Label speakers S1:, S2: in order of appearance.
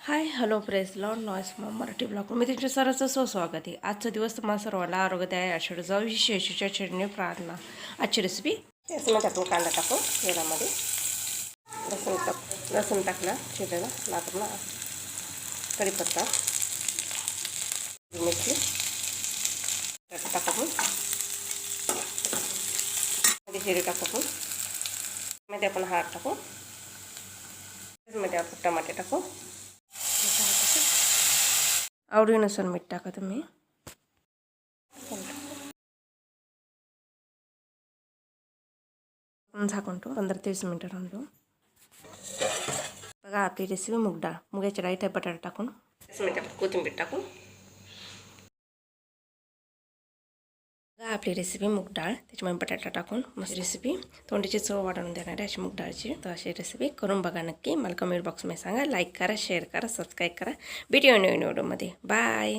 S1: हाय hello प्रेस लॉन नॉईस मराठी ब्लॉग मी तुमच्या सर्वांचं स्वागत आहे. आजचा दिवस तुम्हाला सर्वांना आरोग्यदायी आषाढ जाऊ विशेषच्या चरणी प्रार्थना. आजची रेसिपी त्याच्यामध्ये आपण कांदा टाकू तेलामध्ये, लसूण टाकला चिरलेला, लाकूडला कढीपत्ता, मिरची टाकू, मध्ये जिरे टाकू, मध्ये आपण हळद टाकू, मध्ये आपण टमाटे टाकू, आवडीनुसार मीठ टाका तुम्ही. झाकून ठेवू 15-20 मिनटं राहून ठेवू. बघा आपली रेसिपी मूग डाळ, मुगाच्या डाळीत बटाटा टाकून 20 मिनटं कोथिंबीर टाकून. बघा आपली रेसिपी मूग डाळ, त्याच्यामध्ये बटाटा टाकून मस्त रेसिपी तोंडाची चव वाढवून देणारी अशी मूग डाळची. तर अशी रेसिपी करून बघा नक्की. मला कमेंट बॉक्समध्ये सांगा. लाईक करा, शेअर करा, सबस्क्राईब करा. भेटूया नवीन व्हिडिओमध्ये. बाय.